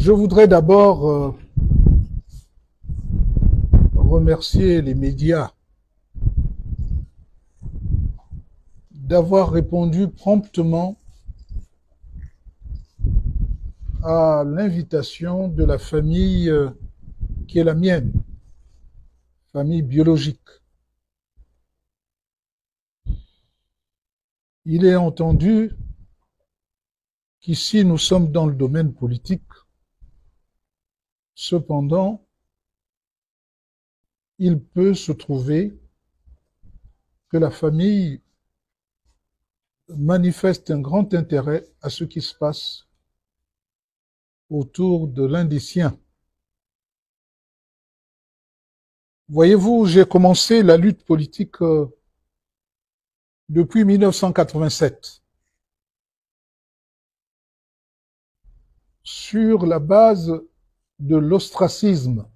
Je voudrais d'abord remercier les médias d'avoir répondu promptement à l'invitation de la famille qui est la mienne, famille biologique. Il est entendu qu'ici nous sommes dans le domaine politique. Cependant, il peut se trouver que la famille manifeste un grand intérêt à ce qui se passe autour de l'un des siens. Voyez-vous, j'ai commencé la lutte politique depuis 1987 sur la base de l'ostracisme.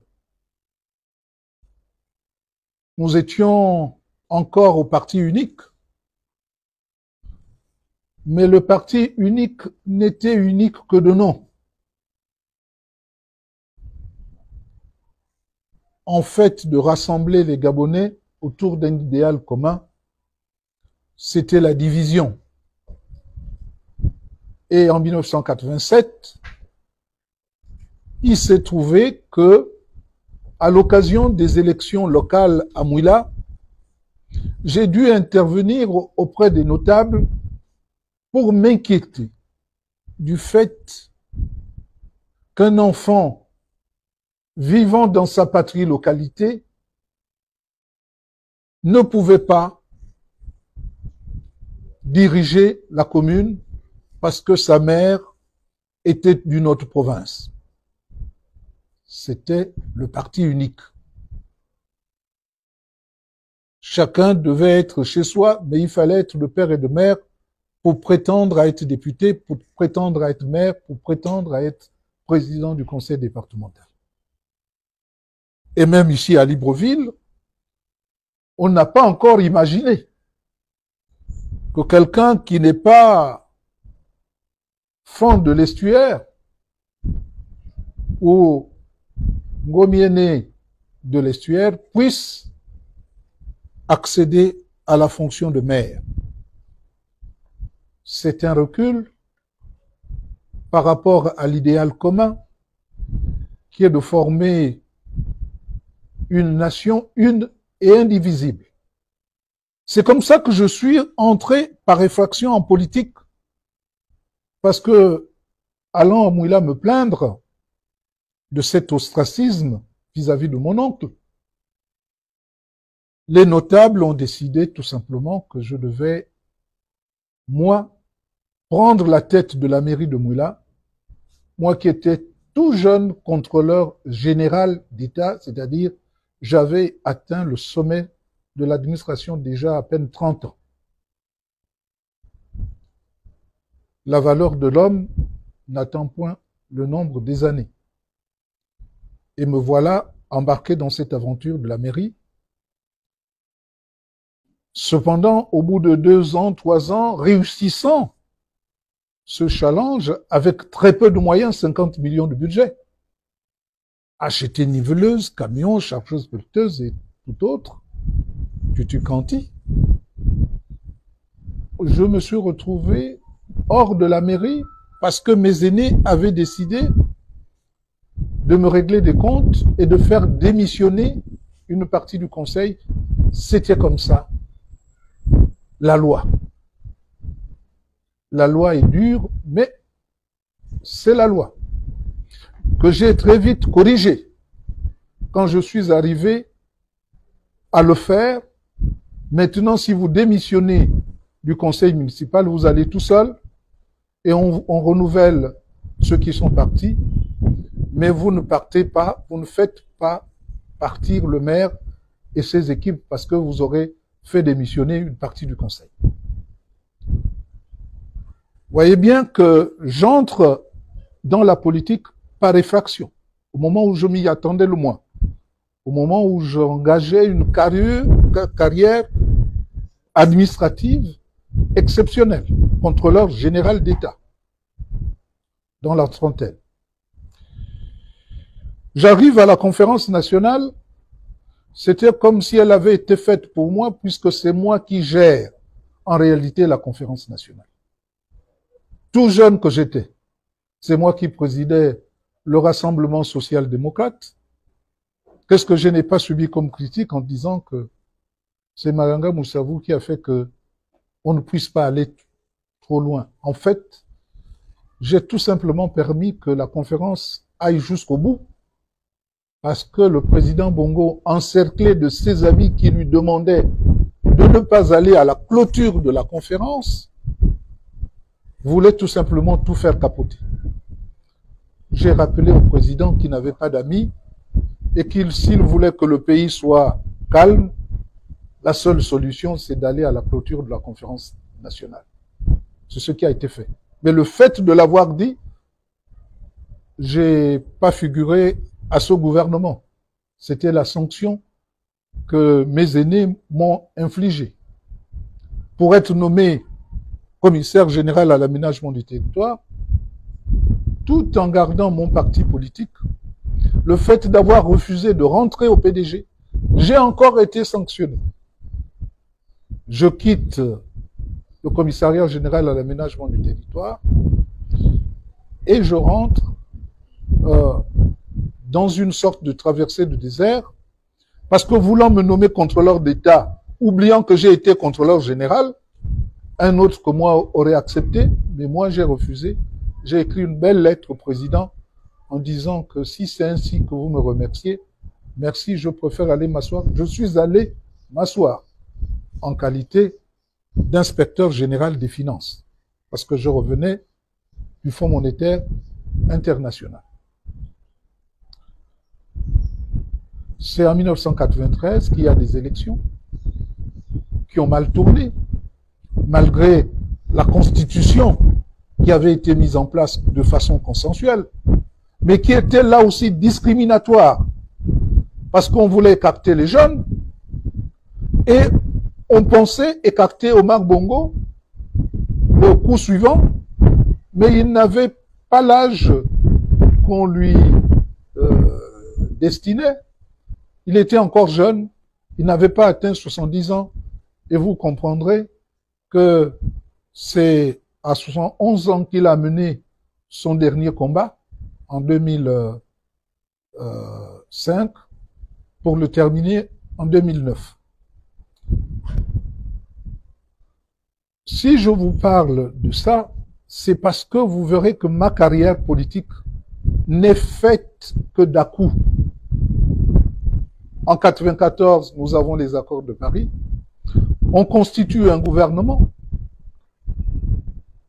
Nous étions encore au parti unique, mais le parti unique n'était unique que de nom. En fait, de rassembler les Gabonais autour d'un idéal commun, c'était la division. Et en 1987, il s'est trouvé que, à l'occasion des élections locales à Mouila, j'ai dû intervenir auprès des notables pour m'inquiéter du fait qu'un enfant vivant dans sa patrie localité ne pouvait pas diriger la commune parce que sa mère était d'une autre province. C'était le parti unique. Chacun devait être chez soi, mais il fallait être de père et de mère pour prétendre à être député, pour prétendre à être maire, pour prétendre à être président du conseil départemental. Et même ici à Libreville, on n'a pas encore imaginé que quelqu'un qui n'est pas fond de l'estuaire ou gomiéné de l'estuaire puisse accéder à la fonction de maire. C'est un recul par rapport à l'idéal commun qui est de former une nation une et indivisible. C'est comme ça que je suis entré par effraction en politique. Parce que, allant à Mouila me plaindre de cet ostracisme vis-à-vis de mon oncle, les notables ont décidé tout simplement que je devais, moi, prendre la tête de la mairie de Mouila, moi qui étais tout jeune contrôleur général d'État, c'est-à-dire j'avais atteint le sommet de l'administration déjà à peine 30 ans. La valeur de l'homme n'attend point le nombre des années. Et me voilà embarqué dans cette aventure de la mairie. Cependant, au bout de 2 ans, 3 ans, réussissant ce challenge avec très peu de moyens, 50 millions de budget, acheter niveleuse, camions, chargeuses pelleteuses et tout autre, tutu-canti, je me suis retrouvé hors de la mairie parce que mes aînés avaient décidé de me régler des comptes et de faire démissionner une partie du conseil. C'était comme ça. La loi. La loi est dure, mais c'est la loi. Que j'ai très vite corrigé. Quand je suis arrivé à le faire, maintenant si vous démissionnez du conseil municipal, vous allez tout seul et on renouvelle ceux qui sont partis, mais vous ne partez pas, vous ne faites pas partir le maire et ses équipes parce que vous aurez fait démissionner une partie du conseil. Voyez bien que j'entre dans la politique par effraction, au moment où je m'y attendais le moins, au moment où j'engageais une carrière administrative exceptionnelle, contrôleur général d'État, dans la trentaine. J'arrive à la conférence nationale, c'était comme si elle avait été faite pour moi, puisque c'est moi qui gère en réalité la conférence nationale. Tout jeune que j'étais, c'est moi qui présidais le Rassemblement social-démocrate. Qu'est-ce que je n'ai pas subi comme critique en disant que c'est Maranga Moussavou qui a fait que on ne puisse pas aller trop loin. En fait, j'ai tout simplement permis que la conférence aille jusqu'au bout parce que le président Bongo, encerclé de ses amis qui lui demandaient de ne pas aller à la clôture de la conférence, voulait tout simplement tout faire capoter. J'ai rappelé au président qu'il n'avait pas d'amis et qu'il, s'il voulait que le pays soit calme, la seule solution, c'est d'aller à la clôture de la conférence nationale. C'est ce qui a été fait. Mais le fait de l'avoir dit, j'ai pas figuré à ce gouvernement. C'était la sanction que mes aînés m'ont infligée. Pour être nommé commissaire général à l'aménagement du territoire, tout en gardant mon parti politique, le fait d'avoir refusé de rentrer au PDG, j'ai encore été sanctionné. Je quitte le commissariat général à l'aménagement du territoire et je rentre dans une sorte de traversée du désert parce que voulant me nommer contrôleur d'État, oubliant que j'ai été contrôleur général, un autre que moi aurait accepté, mais moi j'ai refusé. J'ai écrit une belle lettre au président en disant que si c'est ainsi que vous me remerciez, merci, je préfère aller m'asseoir. Je suis allé m'asseoir en qualité d'inspecteur général des finances, parce que je revenais du Fonds monétaire international. C'est en 1993 qu'il y a des élections qui ont mal tourné, malgré la constitution qui avait été mise en place de façon consensuelle, mais qui était là aussi discriminatoire, parce qu'on voulait écarter les jeunes, et on pensait écarter Omar Bongo le coup suivant, mais il n'avait pas l'âge qu'on lui destinait. Il était encore jeune, il n'avait pas atteint 70 ans, et vous comprendrez que c'est à 71 ans qu'il a mené son dernier combat, en 2005, pour le terminer en 2009. Si je vous parle de ça, c'est parce que vous verrez que ma carrière politique n'est faite que d'à-coups. En 1994, nous avons les accords de Paris. On constitue un gouvernement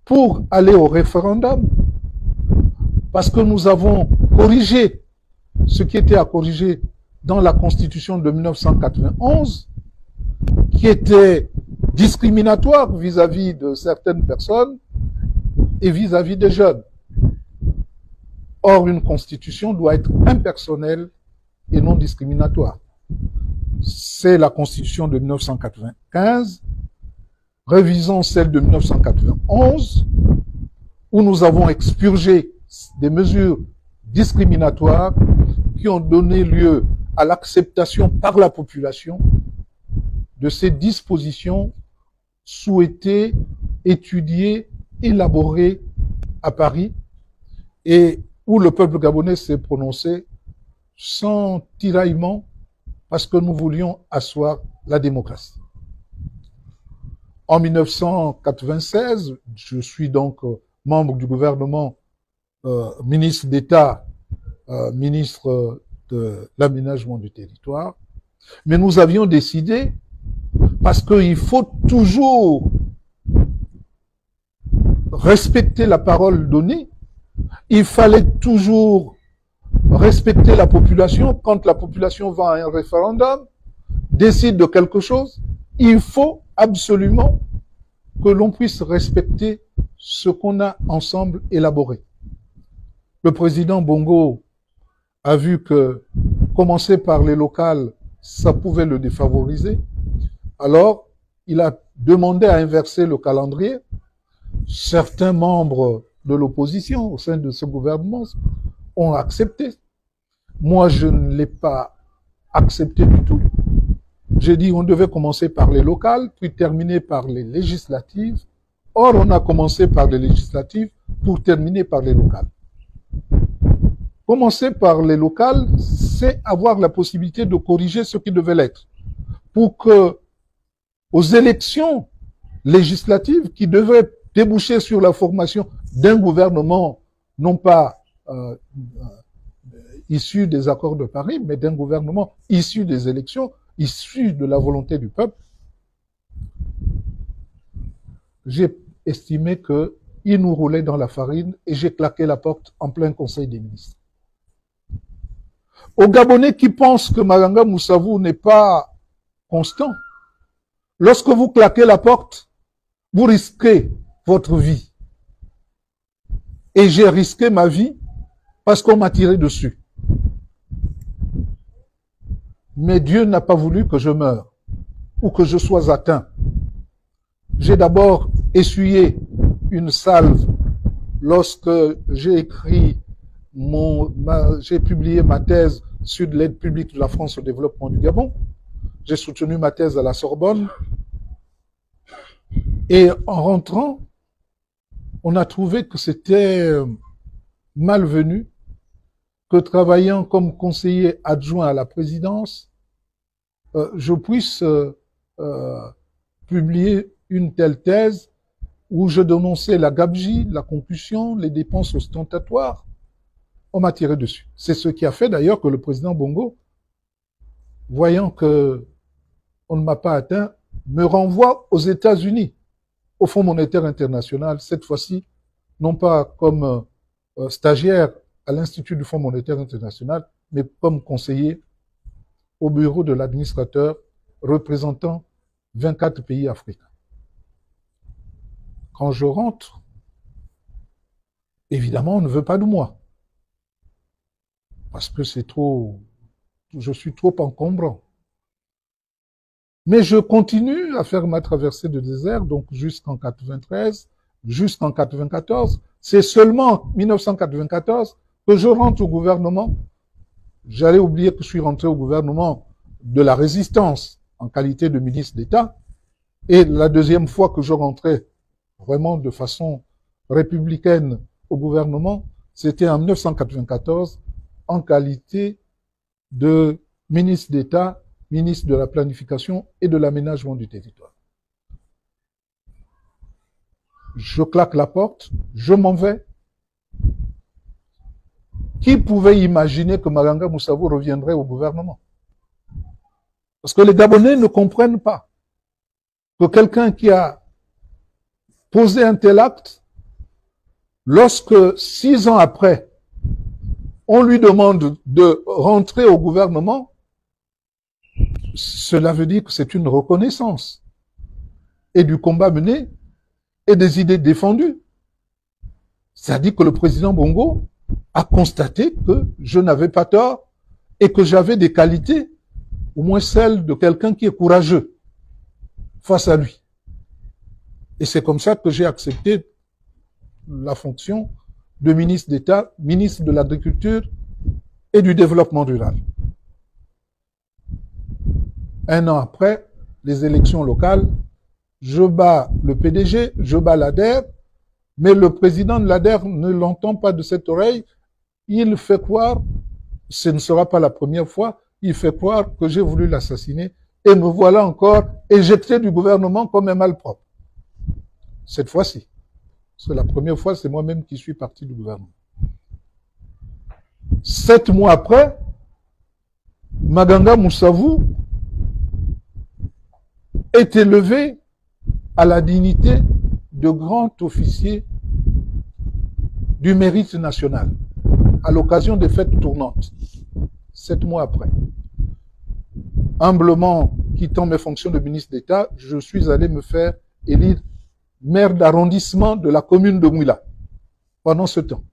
pour aller au référendum, parce que nous avons corrigé ce qui était à corriger dans la Constitution de 1991, qui était discriminatoire vis-à-vis de certaines personnes et vis-à-vis des jeunes. Or, une Constitution doit être impersonnelle et non discriminatoire. C'est la Constitution de 1995, révisant celle de 1991, où nous avons expurgé des mesures discriminatoires qui ont donné lieu à l'acceptation par la population de ces dispositions souhaitées, étudiées, élaborées à Paris et où le peuple gabonais s'est prononcé sans tiraillement parce que nous voulions asseoir la démocratie. En 1996, je suis donc membre du gouvernement, ministre d'État, ministre de l'aménagement du territoire, mais nous avions décidé, parce qu'il faut toujours respecter la parole donnée, il fallait toujours respecter la population. Quand la population va à un référendum, décide de quelque chose, il faut absolument que l'on puisse respecter ce qu'on a ensemble élaboré. Le président Bongo a vu que commencer par les locales, ça pouvait le défavoriser. Alors, il a demandé à inverser le calendrier. Certains membres de l'opposition au sein de ce gouvernement ont accepté. Moi, je ne l'ai pas accepté du tout. J'ai dit on devait commencer par les locales, puis terminer par les législatives. Or, on a commencé par les législatives pour terminer par les locales. Commencer par les locales, c'est avoir la possibilité de corriger ce qui devait l'être. Pour que, aux élections législatives qui devaient déboucher sur la formation d'un gouvernement, non pas issu des accords de Paris, mais d'un gouvernement issu des élections, issu de la volonté du peuple, j'ai estimé qu'il nous roulait dans la farine et j'ai claqué la porte en plein Conseil des ministres. Aux Gabonais qui pensent que Maganga Moussavou n'est pas constant, lorsque vous claquez la porte, vous risquez votre vie. Et j'ai risqué ma vie parce qu'on m'a tiré dessus. Mais Dieu n'a pas voulu que je meure ou que je sois atteint. J'ai d'abord essuyé une salve lorsque j'ai écrit j'ai publié ma thèse sur l'aide publique de la France au développement du Gabon. J'ai soutenu ma thèse à la Sorbonne. Et en rentrant, on a trouvé que c'était malvenu que travaillant comme conseiller adjoint à la présidence, je puisse publier une telle thèse où je dénonçais la gabegie, la concussion, les dépenses ostentatoires. On m'a tiré dessus. C'est ce qui a fait d'ailleurs que le président Bongo, voyant que on ne m'a pas atteint, me renvoie aux États-Unis, au Fonds monétaire international, cette fois-ci, non pas comme stagiaire à l'Institut du Fonds monétaire international, mais comme conseiller au bureau de l'administrateur représentant 24 pays africains. Quand je rentre, évidemment, on ne veut pas de moi. Parce que je suis trop encombrant. Mais je continue à faire ma traversée de désert, donc jusqu'en 93, jusqu'en 94. C'est seulement en 1994 que je rentre au gouvernement. J'allais oublier que je suis rentré au gouvernement de la résistance en qualité de ministre d'État. Et la deuxième fois que je rentrais vraiment de façon républicaine au gouvernement, c'était en 1994 en qualité de ministre d'État, ministre de la planification et de l'aménagement du territoire. Je claque la porte, je m'en vais. Qui pouvait imaginer que Maganga Moussavou reviendrait au gouvernement? Parce que les Gabonais ne comprennent pas que quelqu'un qui a posé un tel acte, lorsque 6 ans après, on lui demande de rentrer au gouvernement, cela veut dire que c'est une reconnaissance et du combat mené et des idées défendues. C'est-à-dire que le président Bongo a constaté que je n'avais pas tort et que j'avais des qualités, au moins celles de quelqu'un qui est courageux face à lui. Et c'est comme ça que j'ai accepté la fonction de ministre d'État, ministre de l'Agriculture et du Développement rural. 1 an après les élections locales, je bats le PDG, je bats l'ADER, mais le président de l'ADER ne l'entend pas de cette oreille. Il fait croire, ce ne sera pas la première fois, il fait croire que j'ai voulu l'assassiner et me voilà encore éjecté du gouvernement comme un malpropre. Cette fois-ci. Parce que la première fois, c'est moi-même qui suis parti du gouvernement. 7 mois après, Maganga Moussavou est élevé à la dignité de grand officier du mérite national à l'occasion des fêtes tournantes. 7 mois après. Humblement quittant mes fonctions de ministre d'État, je suis allé me faire élire maire d'arrondissement de la commune de Mouila pendant ce temps.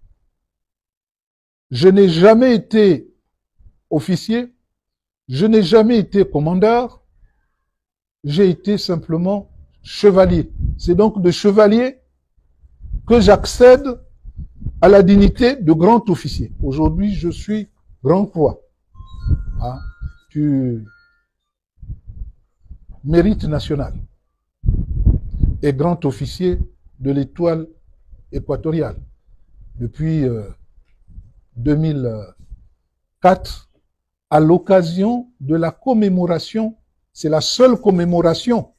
Je n'ai jamais été officier, je n'ai jamais été commandeur, j'ai été simplement chevalier. C'est donc de chevalier que j'accède à la dignité de grand officier. Aujourd'hui, je suis Grand Croix, hein, du Mérite national et grand officier de l'Étoile équatoriale depuis 2004 à l'occasion de la commémoration, c'est la seule commémoration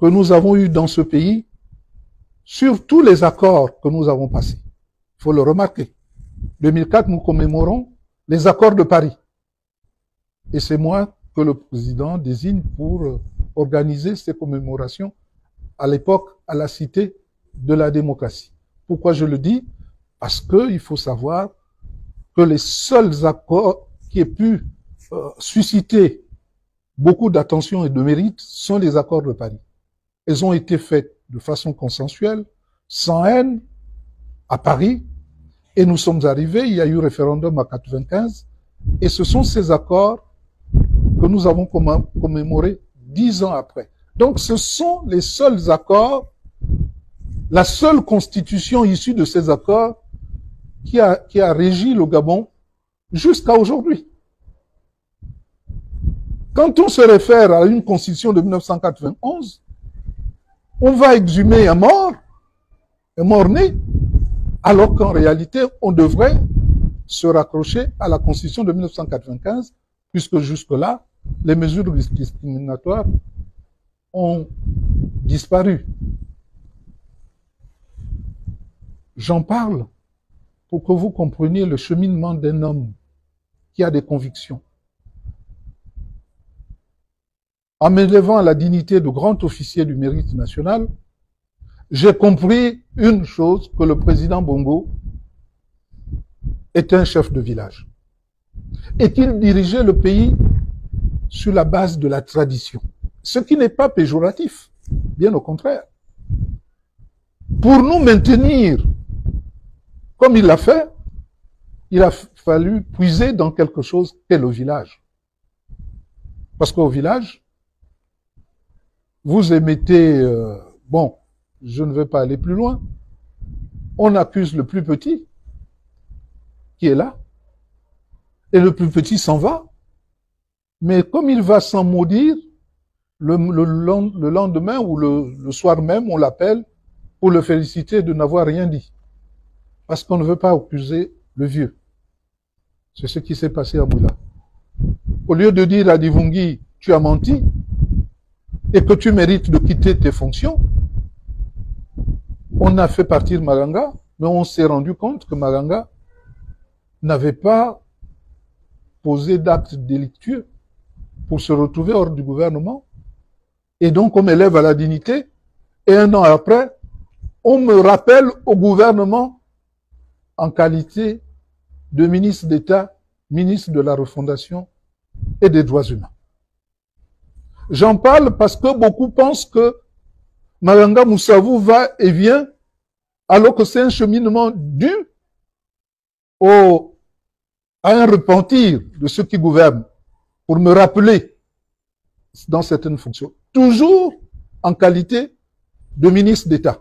que nous avons eue dans ce pays sur tous les accords que nous avons passés. Il faut le remarquer. 2004, nous commémorons les accords de Paris. Et c'est moi que le président désigne pour organiser ces commémorations à l'époque à la Cité de la démocratie. Pourquoi je le dis? Parce qu'il faut savoir que les seuls accords qui aient pu susciter beaucoup d'attention et de mérite sont les accords de Paris. Ils ont été faits de façon consensuelle, sans haine, à Paris, et nous sommes arrivés, il y a eu référendum à 95, et ce sont ces accords que nous avons commémorés 10 ans après. Donc ce sont les seuls accords, la seule constitution issue de ces accords qui a régi le Gabon jusqu'à aujourd'hui. Quand on se réfère à une constitution de 1991, on va exhumer un mort-né, alors qu'en réalité, on devrait se raccrocher à la constitution de 1995, puisque jusque-là, les mesures discriminatoires ont disparu. J'en parle pour que vous compreniez le cheminement d'un homme qui a des convictions. En m'élevant à la dignité de grand officier du mérite national, j'ai compris une chose, que le président Bongo était un chef de village et qu'il dirigeait le pays sur la base de la tradition. Ce qui n'est pas péjoratif, bien au contraire. Pour nous maintenir comme il l'a fait, il a fallu puiser dans quelque chose qu'est le village. Parce qu'au village, vous émettez, bon, je ne vais pas aller plus loin, on accuse le plus petit qui est là, et le plus petit s'en va, mais comme il va sans maudire, le lendemain ou le soir même, on l'appelle pour le féliciter de n'avoir rien dit. Parce qu'on ne veut pas accuser le vieux. C'est ce qui s'est passé à Moula. Au lieu de dire à Divungi, tu as menti, et que tu mérites de quitter tes fonctions, on a fait partir Maganga, mais on s'est rendu compte que Maganga n'avait pas posé d'acte délictueux pour se retrouver hors du gouvernement. Et donc on m'élève à la dignité, et un an après, on me rappelle au gouvernement en qualité de ministre d'État, ministre de la refondation et des droits humains. J'en parle parce que beaucoup pensent que Maganga Moussavou va et vient, alors que c'est un cheminement dû à un repentir de ceux qui gouvernent, pour me rappeler dans certaines fonctions, toujours en qualité de ministre d'État,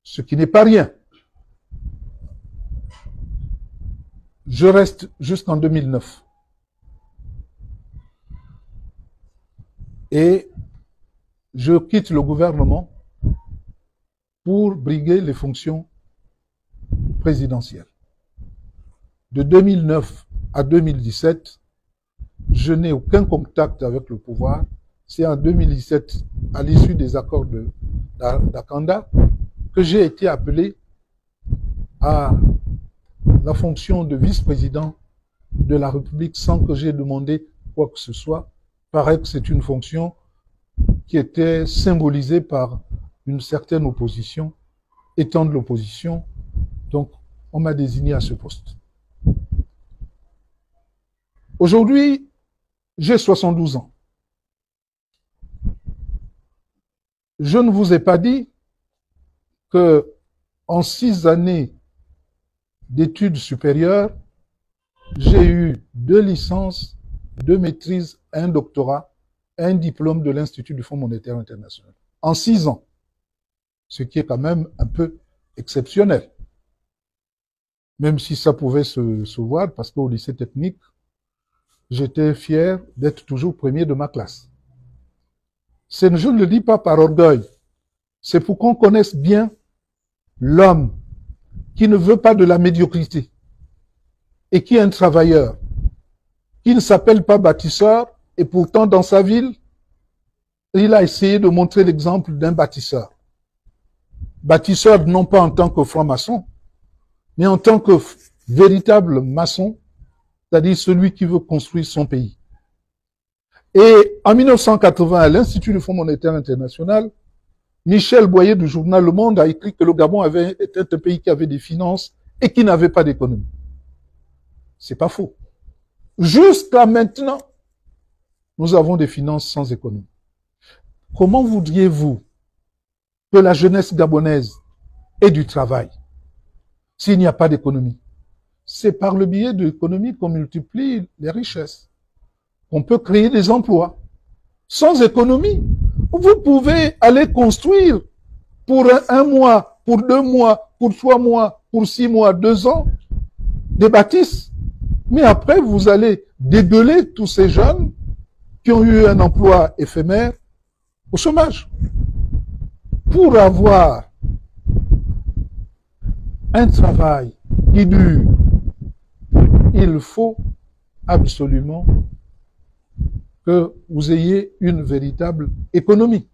ce qui n'est pas rien. Je reste jusqu'en 2009. Et je quitte le gouvernement pour briguer les fonctions présidentielles. De 2009 à 2017, je n'ai aucun contact avec le pouvoir. C'est en 2017, à l'issue des accords d'Akanda, que j'ai été appelé à la fonction de vice-président de la République sans que j'aie demandé quoi que ce soit. Paraît que c'est une fonction qui était symbolisée par une certaine opposition. Étant de l'opposition, donc on m'a désigné à ce poste. Aujourd'hui, j'ai 72 ans. Je ne vous ai pas dit que en 6 années d'études supérieures, j'ai eu 2 licences, 2 maîtrises, un doctorat, un diplôme de l'Institut du Fonds monétaire international. En 6 ans. Ce qui est quand même un peu exceptionnel. même si ça pouvait se voir, parce qu'au lycée technique, j'étais fier d'être toujours premier de ma classe. Je ne le dis pas par orgueil, c'est pour qu'on connaisse bien l'homme qui ne veut pas de la médiocrité et qui est un travailleur, qui ne s'appelle pas bâtisseur, et pourtant dans sa ville, il a essayé de montrer l'exemple d'un bâtisseur. Bâtisseur non pas en tant que franc-maçon, mais en tant que véritable maçon, c'est-à-dire celui qui veut construire son pays. Et en 1980, à l'Institut du Fonds monétaire international, Michel Boyer du journal Le Monde a écrit que le Gabon était un pays qui avait des finances et qui n'avait pas d'économie. C'est pas faux. Jusqu'à maintenant, nous avons des finances sans économie. Comment voudriez-vous que la jeunesse gabonaise ait du travail s'il n'y a pas d'économie? C'est par le biais de l'économie qu'on multiplie les richesses, qu'on peut créer des emplois. Sans économie, vous pouvez aller construire pour un mois, pour 2 mois, pour 3 mois, pour 6 mois, 2 ans, des bâtisses. Mais après, vous allez dégueuler tous ces jeunes qui ont eu un emploi éphémère au chômage. Pour avoir un travail qui dure, il faut absolument que vous ayez une véritable économie.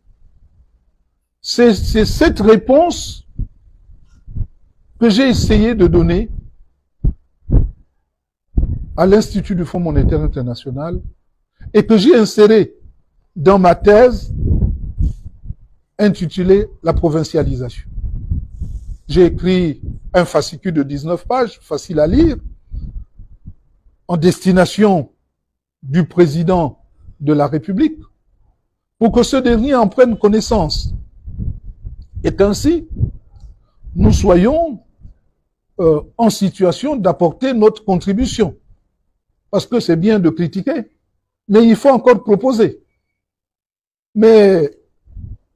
C'est cette réponse que j'ai essayé de donner à l'Institut du Fonds monétaire international et que j'ai inséré dans ma thèse intitulée « La provincialisation ». J'ai écrit un fascicule de 19 pages, facile à lire, en destination du président de la République, pour que ce dernier en prenne connaissance. Et qu'ainsi, nous soyons en situation d'apporter notre contribution. Parce que c'est bien de critiquer, mais il faut encore proposer. Mais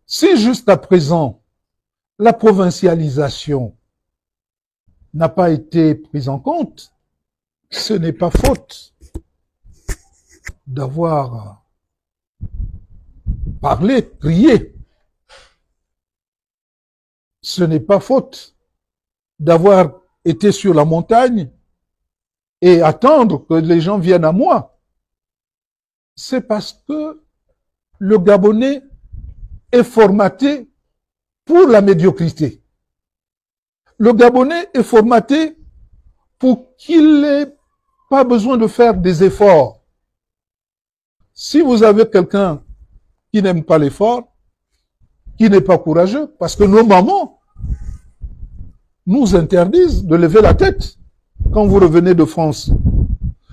si jusqu'à présent, la provincialisation n'a pas été prise en compte, ce n'est pas faute d'avoir parlé, crié. Ce n'est pas faute d'avoir été sur la montagne et attendre que les gens viennent à moi. C'est parce que le Gabonais est formaté pour la médiocrité. Le Gabonais est formaté pour qu'il n'ait pas besoin de faire des efforts. Si vous avez quelqu'un qui n'aime pas l'effort, qui n'est pas courageux, parce que nos mamans nous interdisent de lever la tête quand vous revenez de France.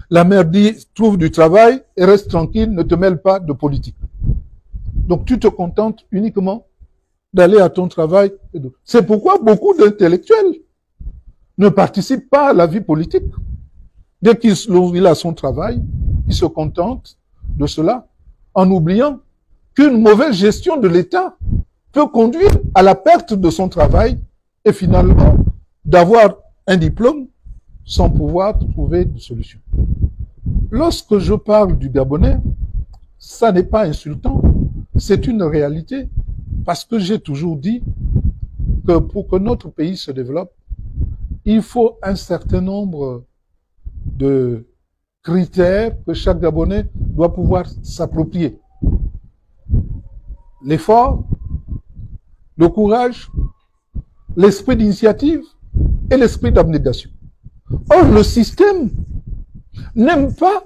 La mère dit, trouve du travail et reste tranquille, ne te mêle pas de politique. Donc tu te contentes uniquement d'aller à ton travail. C'est pourquoi beaucoup d'intellectuels ne participent pas à la vie politique. Dès qu'il a son travail, il se contente de cela, en oubliant qu'une mauvaise gestion de l'État peut conduire à la perte de son travail et finalement d'avoir un diplôme sans pouvoir trouver de solution. Lorsque je parle du Gabonais, ça n'est pas insultant, c'est une réalité, parce que j'ai toujours dit que pour que notre pays se développe, il faut un certain nombre de critères que chaque Gabonais doit pouvoir s'approprier. L'effort, le courage, l'esprit d'initiative et l'esprit d'abnégation. Or, le système n'aime pas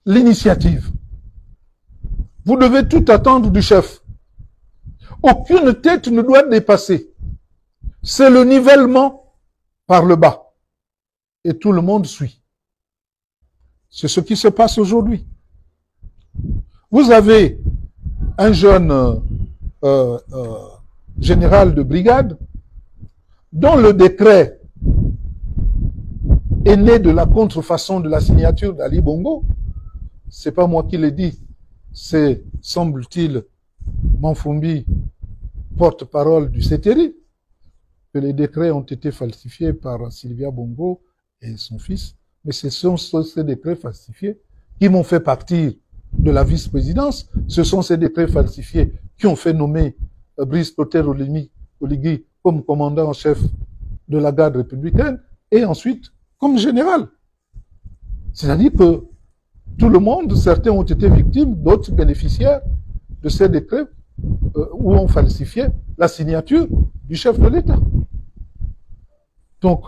l'initiative. Vous devez tout attendre du chef. Aucune tête ne doit dépasser. C'est le nivellement par le bas. Et tout le monde suit. C'est ce qui se passe aujourd'hui. Vous avez un jeune général de brigade dont le décret est né de la contrefaçon de la signature d'Ali Bongo. C'est pas moi qui l'ai dit, c'est, semble-t-il, Manfumbi, porte-parole du CETERI. que les décrets ont été falsifiés par Sylvia Bongo et son fils, mais ce sont ces décrets falsifiés qui m'ont fait partir de la vice-présidence. Ce sont ces décrets falsifiés qui ont fait nommer Brice Clotaire Oligui comme commandant en chef de la garde républicaine et ensuite comme général. C'est-à-dire que tout le monde, certains ont été victimes, d'autres bénéficiaires de ces décrets où on falsifiait la signature du chef de l'État. Donc,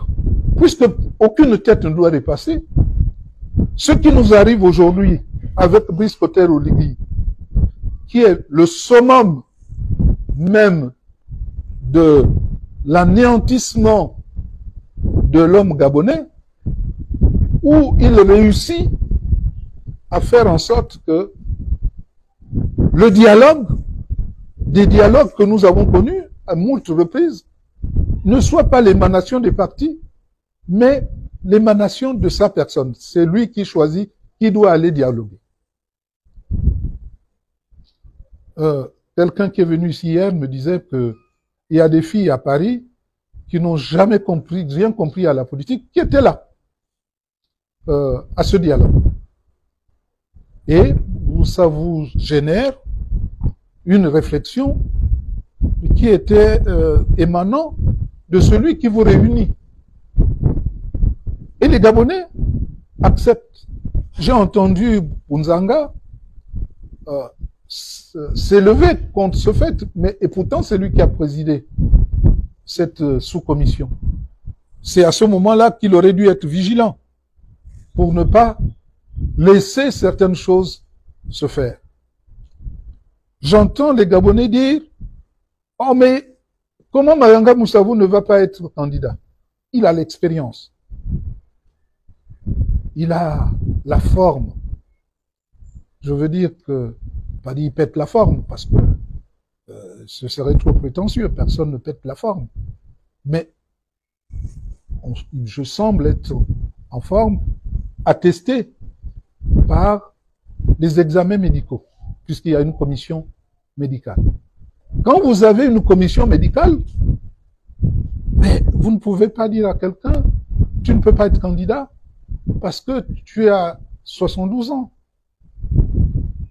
puisque aucune tête ne doit dépasser, ce qui nous arrive aujourd'hui avec Brice Clotaire Oligui, qui est le summum même de l'anéantissement de l'homme gabonais, où il réussit à faire en sorte que le dialogue, des dialogues que nous avons connus à moult reprises, ne soit pas l'émanation des partis, mais l'émanation de sa personne. C'est lui qui choisit qui doit aller dialoguer. Quelqu'un qui est venu ici hier me disait qu'il y a des filles à Paris qui n'ont jamais compris, rien compris à la politique, qui étaient là, à ce dialogue. Et ça vous génère une réflexion qui était émanant de celui qui vous réunit. Et les Gabonais acceptent. J'ai entendu Bunzanga s'élever contre ce fait, mais et pourtant c'est lui qui a présidé cette sous-commission. C'est à ce moment-là qu'il aurait dû être vigilant pour ne pas laisser certaines choses se faire. J'entends les Gabonais dire « Oh mais comment Mayanga Moussavou ne va pas être candidat? Il a l'expérience. Il a la forme. » Je veux dire que, pas dit il pète la forme, parce que ce serait trop prétentieux, personne ne pète la forme. Mais je semble être en forme, attesté par les examens médicaux, puisqu'il y a une commission médicale. Quand vous avez une commission médicale, mais vous ne pouvez pas dire à quelqu'un, tu ne peux pas être candidat parce que tu as 72 ans.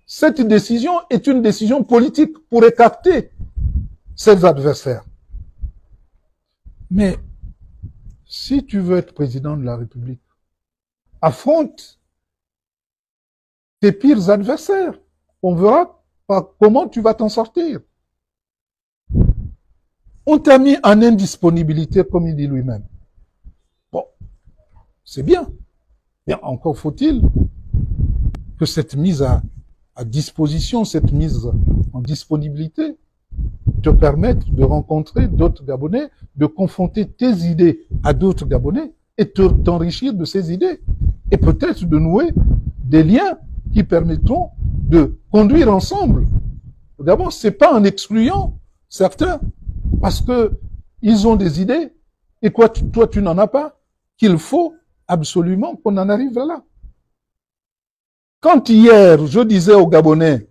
Cette décision est une décision politique pour écarter ses adversaires. Mais si tu veux être président de la République, affronte tes pires adversaires. On verra comment tu vas t'en sortir. On t'a mis en indisponibilité, comme il dit lui-même. Bon, c'est bien. Bien, encore faut-il que cette mise à disposition, cette mise en disponibilité te permette de rencontrer d'autres Gabonais, de confronter tes idées à d'autres Gabonais et t'enrichir de ces idées. Et peut-être de nouer des liens qui permettront de conduire ensemble. D'abord, c'est pas en excluant certains, parce que ils ont des idées, et toi tu n'en as pas, qu'il faut absolument qu'on en arrive là. Quand hier, je disais aux Gabonais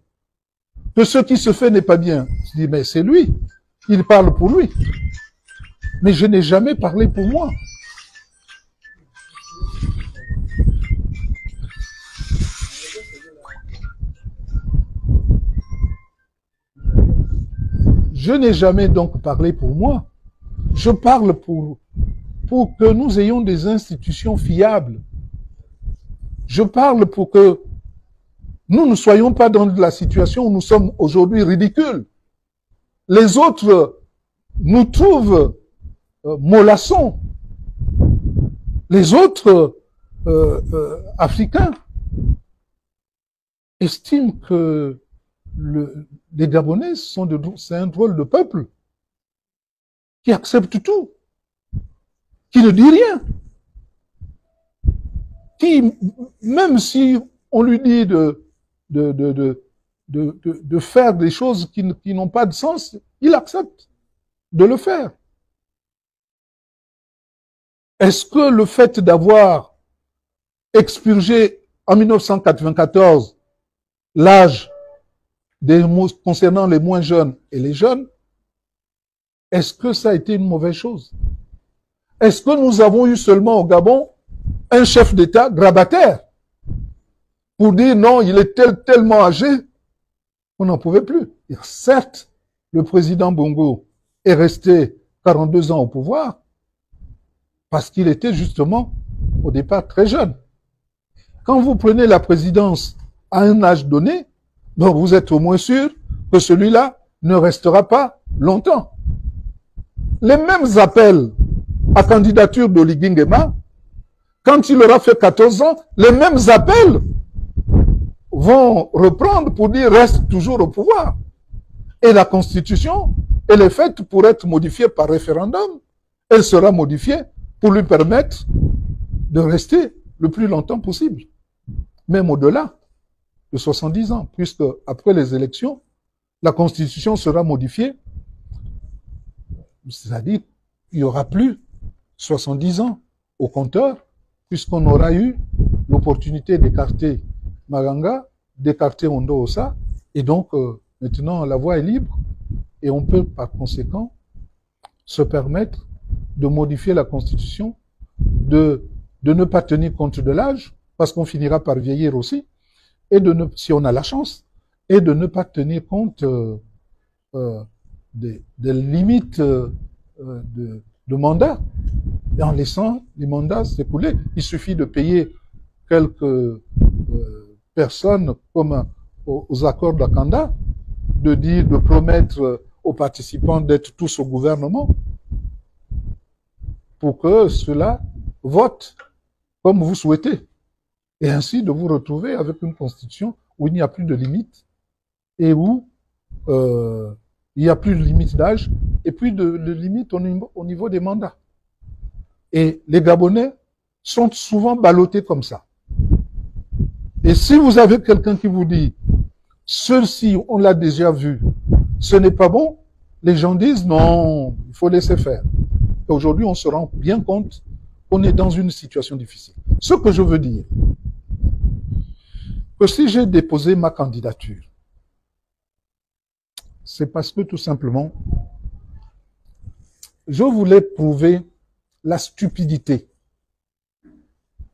que ce qui se fait n'est pas bien, je dis, mais c'est lui, il parle pour lui. Mais je n'ai jamais parlé pour moi. Je n'ai jamais donc parlé pour moi. Je parle pour que nous ayons des institutions fiables. Je parle pour que nous ne soyons pas dans la situation où nous sommes aujourd'hui ridicules. Les autres nous trouvent mollassons. Les autres Africains estiment que les Gabonais c'est un drôle de peuple qui accepte tout, qui ne dit rien, qui, même si on lui dit de faire des choses qui n'ont pas de sens, il accepte de le faire. Est-ce que le fait d'avoir expurgé en 1994 l'âge concernant les moins jeunes et les jeunes est-ce que ça a été une mauvaise chose? Est-ce que nous avons eu seulement au Gabon un chef d'État grabataire pour dire non, il est tellement âgé qu'on n'en pouvait plus? Et certes, le président Bongo est resté 42 ans au pouvoir parce qu'il était justement au départ très jeune. Quand vous prenez la présidence à un âge donné, donc vous êtes au moins sûr que celui-là ne restera pas longtemps. Les mêmes appels à candidature d'Oligui Nguema, quand il aura fait 14 ans, les mêmes appels vont reprendre pour dire reste toujours au pouvoir. Et la Constitution, elle est faite pour être modifiée par référendum. Elle sera modifiée pour lui permettre de rester le plus longtemps possible, même au-delà de 70 ans, puisque après les élections, la Constitution sera modifiée, c'est-à-dire qu'il n'y aura plus 70 ans au compteur, puisqu'on aura eu l'opportunité d'écarter Maganga, d'écarter Ondo Ossa, et donc maintenant la voie est libre, et on peut par conséquent se permettre de modifier la Constitution, de ne pas tenir compte de l'âge, parce qu'on finira par vieillir aussi, et si on a la chance, et de ne pas tenir compte des limites de mandat, et en laissant les mandats s'écouler. Il suffit de payer quelques personnes comme aux accords d'Akanda, de promettre aux participants d'être tous au gouvernement, pour que ceux-là votent comme vous souhaitez. Et ainsi de vous retrouver avec une constitution où il n'y a plus de limite et où il n'y a plus de limite d'âge et plus de limite au niveau des mandats. Et les Gabonais sont souvent ballottés comme ça. Et si vous avez quelqu'un qui vous dit « ceci, on l'a déjà vu, ce n'est pas bon », les gens disent « non, il faut laisser faire ». Aujourd'hui, on se rend bien compte qu'on est dans une situation difficile. Ce que je veux dire, que si j'ai déposé ma candidature, c'est parce que tout simplement, je voulais prouver la stupidité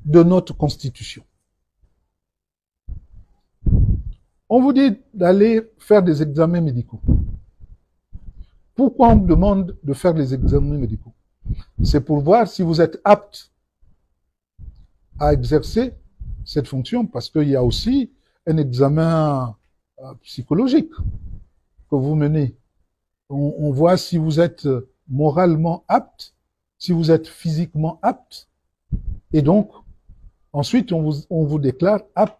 de notre Constitution. On vous dit d'aller faire des examens médicaux. Pourquoi on me demande de faire les examens médicaux? C'est pour voir si vous êtes apte à exercer cette fonction, parce qu'il y a aussi un examen psychologique que vous menez. On voit si vous êtes moralement apte, si vous êtes physiquement apte, et donc, ensuite, on vous déclare apte.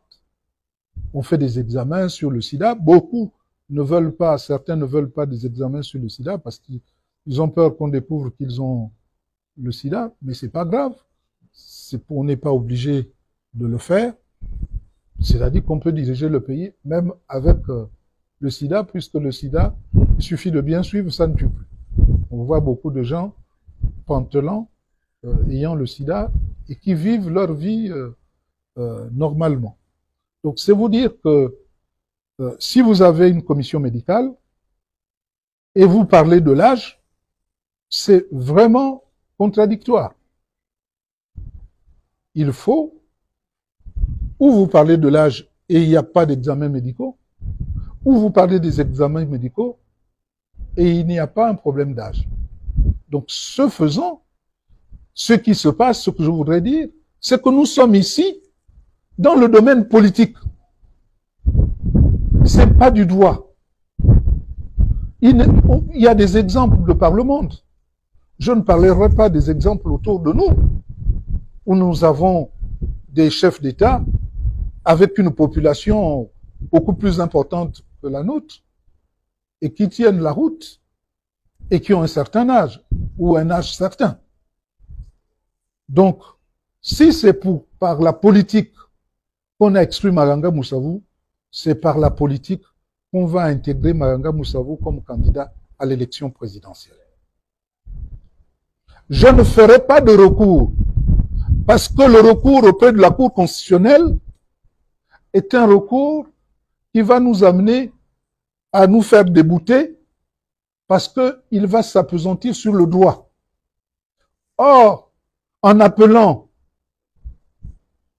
On fait des examens sur le sida. Beaucoup ne veulent pas, certains ne veulent pas des examens sur le sida parce qu'ils ont peur qu'on découvre qu'ils ont le sida, mais c'est pas grave. On n'est pas obligé de le faire. C'est-à-dire qu'on peut diriger le pays même avec le sida, puisque le sida, il suffit de bien suivre, ça ne tue plus. On voit beaucoup de gens pantelants ayant le sida et qui vivent leur vie normalement. Donc c'est vous dire que si vous avez une commission médicale et vous parlez de l'âge, c'est vraiment contradictoire. Il faut, ou vous parlez de l'âge et il n'y a pas d'examens médicaux, ou vous parlez des examens médicaux et il n'y a pas un problème d'âge. Donc ce faisant, ce qui se passe, ce que je voudrais dire, c'est que nous sommes ici dans le domaine politique. C'est pas du droit. Il y a des exemples de par le monde. Je ne parlerai pas des exemples autour de nous, où nous avons des chefs d'État avec une population beaucoup plus importante que la nôtre, et qui tiennent la route, et qui ont un certain âge, ou un âge certain. Donc, si c'est par la politique qu'on a exclu Maganga Moussavou, c'est par la politique qu'on va intégrer Maganga Moussavou comme candidat à l'élection présidentielle. Je ne ferai pas de recours, parce que le recours auprès de la Cour constitutionnelle est un recours qui va nous amener à nous faire débouter parce qu'il va s'appesantir sur le droit. Or, en appelant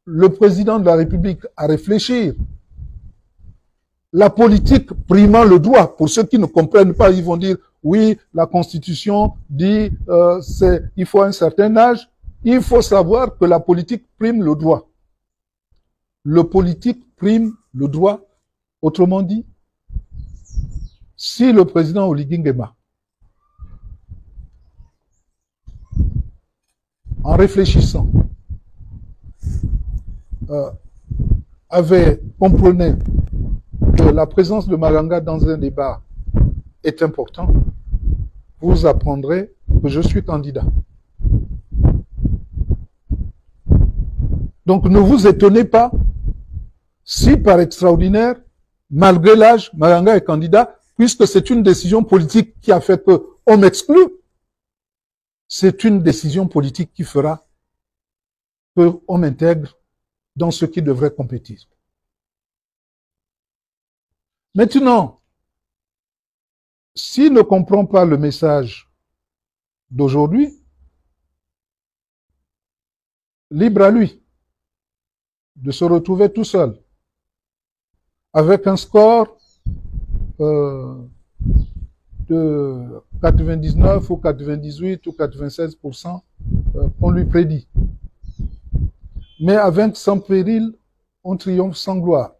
le président de la République à réfléchir, la politique primant le droit, pour ceux qui ne comprennent pas, ils vont dire, oui, la Constitution dit il faut un certain âge. Il faut savoir que la politique prime le droit. Le politique prime le droit. Autrement dit, si le président Oligui Nguema, en réfléchissant, comprenait que la présence de Malanga dans un débat est important, vous apprendrez que je suis candidat. Donc ne vous étonnez pas si par extraordinaire, malgré l'âge, Malanga est candidat, puisque c'est une décision politique qui a fait qu'on m'exclut. C'est une décision politique qui fera qu'on m'intègre dans ceux qui devraient compétir. Maintenant, s'il ne comprend pas le message d'aujourd'hui, libre à lui de se retrouver tout seul avec un score de 99 ou 98 ou 96% qu'on lui prédit. Mais avec sans péril, on triomphe sans gloire.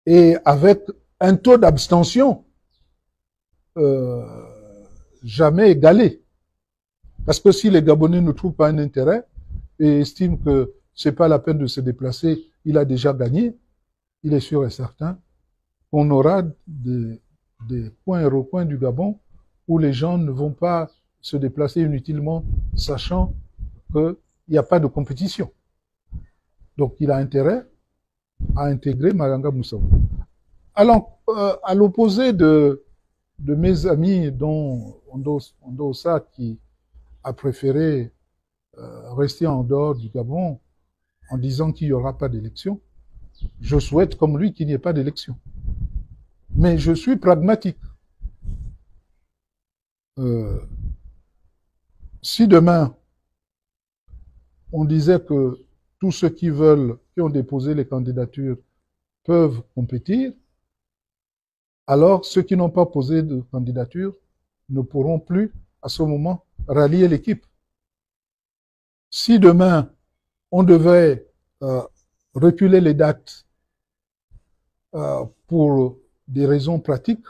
Et avec un taux d'abstention jamais égalé. Parce que si les Gabonais ne trouvent pas un intérêt et estiment que c'est pas la peine de se déplacer, il a déjà gagné, il est sûr et certain qu'on aura des coins et recoins du Gabon où les gens ne vont pas se déplacer inutilement, sachant qu'il n'y a pas de compétition. Donc il a intérêt à intégrer Malanga Moussaoui. Alors, à l'opposé de mes amis, dont Ondosa qui a préféré rester en dehors du Gabon en disant qu'il n'y aura pas d'élection, je souhaite comme lui qu'il n'y ait pas d'élection. Mais je suis pragmatique. Si demain, on disait que tous ceux qui ont déposé les candidatures peuvent compétir, alors ceux qui n'ont pas posé de candidature ne pourront plus, à ce moment, rallier l'équipe. Si demain, on devait reculer les dates pour des raisons pratiques,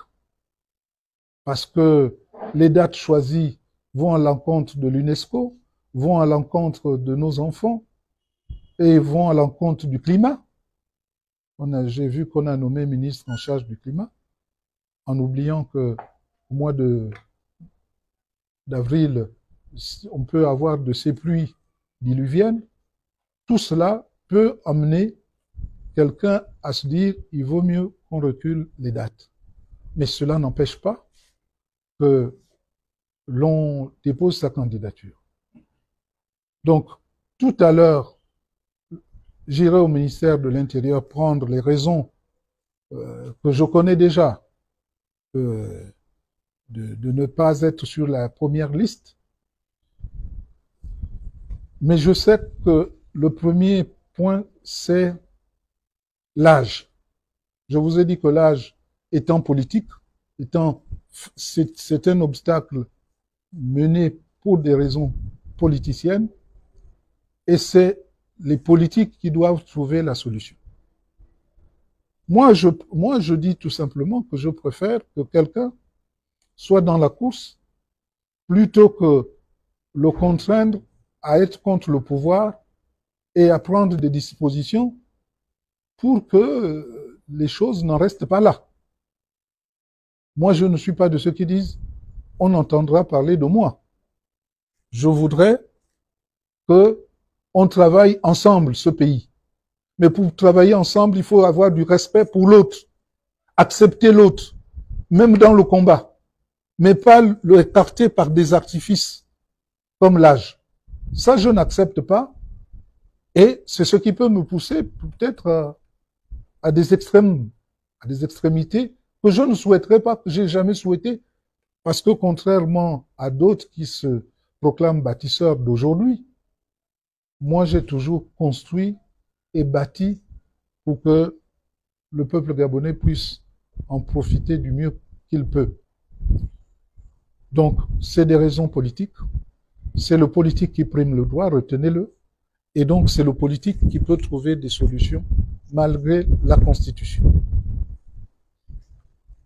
parce que les dates choisies vont à l'encontre de l'UNESCO, vont à l'encontre de nos enfants et vont à l'encontre du climat. J'ai vu qu'on a nommé ministre en charge du climat, en oubliant que au mois d'avril, on peut avoir de ces pluies diluviennes. Tout cela peut amener quelqu'un à se dire il vaut mieux qu'on recule les dates. Mais cela n'empêche pas que l'on dépose sa candidature. Donc, tout à l'heure, j'irai au ministère de l'Intérieur prendre les raisons que je connais déjà de ne pas être sur la première liste. Mais je sais que le premier point, c'est l'âge. Je vous ai dit que l'âge étant politique, c'est un obstacle mené pour des raisons politiciennes, et c'est les politiques qui doivent trouver la solution. Moi, je dis tout simplement que je préfère que quelqu'un soit dans la course plutôt que le contraindre à être contre le pouvoir et à prendre des dispositions pour que les choses n'en restent pas là. Moi, je ne suis pas de ceux qui disent on entendra parler de moi. Je voudrais qu'on travaille ensemble ce pays. Mais pour travailler ensemble, il faut avoir du respect pour l'autre, accepter l'autre, même dans le combat, mais pas le écarter par des artifices comme l'âge. Ça, je n'accepte pas, et c'est ce qui peut me pousser peut-être à des extrêmes, à des extrémités que je ne souhaiterais pas, que j'ai jamais souhaité, parce que contrairement à d'autres qui se proclament bâtisseurs d'aujourd'hui, moi j'ai toujours construit et bâti pour que le peuple gabonais puisse en profiter du mieux qu'il peut. Donc, c'est des raisons politiques. C'est le politique qui prime le droit, retenez-le. Et donc, c'est le politique qui peut trouver des solutions malgré la Constitution.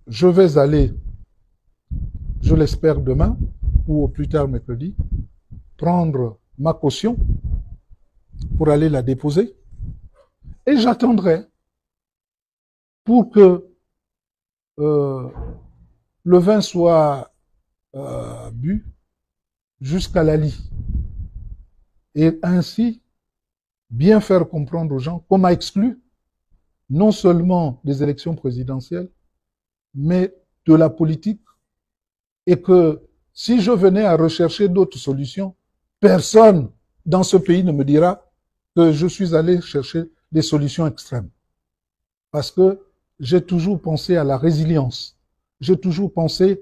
Je vais aller, je l'espère demain, ou au plus tard mercredi, prendre ma caution pour aller la déposer. Et j'attendrai pour que le vin soit bu jusqu'à la lie. Et ainsi, bien faire comprendre aux gens qu'on m'a exclu non seulement des élections présidentielles, mais de la politique, et que si je venais à rechercher d'autres solutions, personne dans ce pays ne me dira que je suis allé chercher des solutions extrêmes. Parce que j'ai toujours pensé à la résilience. J'ai toujours pensé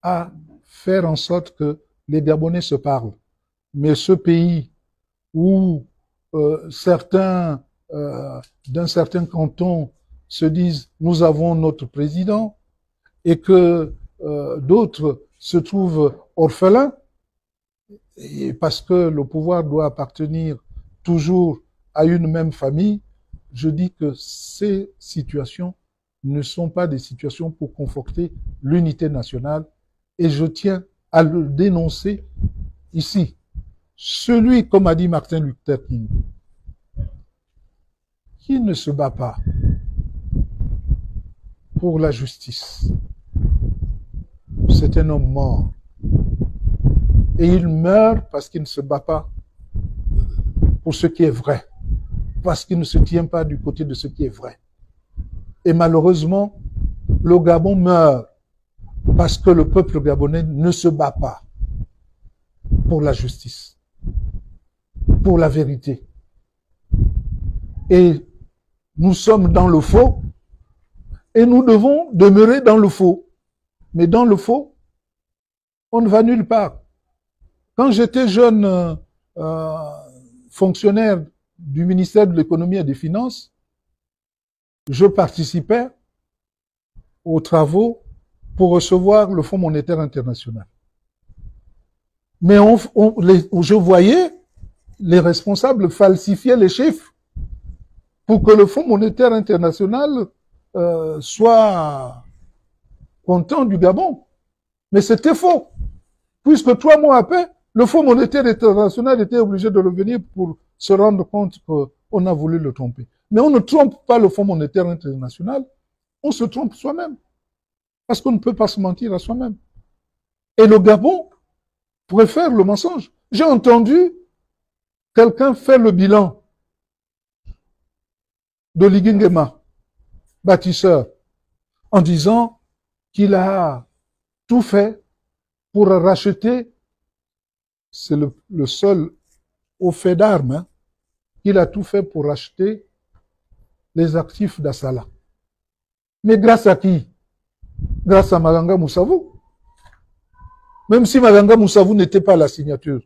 à faire en sorte que les Gabonais se parlent. Mais ce pays où certains d'un certain canton se disent « nous avons notre président » et que d'autres se trouvent orphelins, et parce que le pouvoir doit appartenir toujours à une même famille, je dis que ces situations ne sont pas des situations pour conforter l'unité nationale, et je tiens à le dénoncer ici. Celui, comme a dit Martin Luther King, qui ne se bat pas pour la justice, c'est un homme mort. Et il meurt parce qu'il ne se bat pas pour ce qui est vrai, parce qu'il ne se tient pas du côté de ce qui est vrai. Et malheureusement, le Gabon meurt parce que le peuple gabonais ne se bat pas pour la justice, pour la vérité. Et nous sommes dans le faux, et nous devons demeurer dans le faux. Mais dans le faux, on ne va nulle part. Quand j'étais jeune fonctionnaire du ministère de l'économie et des finances, je participais aux travaux pour recevoir le Fonds monétaire international. Mais je voyais les responsables falsifier les chiffres pour que le Fonds monétaire international soit content du Gabon. Mais c'était faux. Puisque 3 mois après, le Fonds monétaire international était obligé de revenir pour se rendre compte qu'on a voulu le tromper. Mais on ne trompe pas le Fonds monétaire international, on se trompe soi-même. Parce qu'on ne peut pas se mentir à soi-même. Et le Gabon préfère le mensonge. J'ai entendu quelqu'un faire le bilan de Ligi Nguema, bâtisseur, en disant qu'il a tout fait pour racheter, c'est le seul au fait d'armes, hein, qu'il a tout fait pour racheter les actifs d'Assala. Mais grâce à qui? Grâce à Maganga Moussavou. Même si Maganga Moussavou n'était pas à la signature,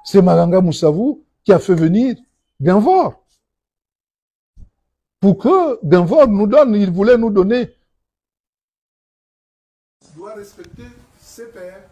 c'est Maganga Moussavou qui a fait venir Guinvor. Pour que Guinvor nous donne, il voulait nous donner. Il doit respecter ses pairs.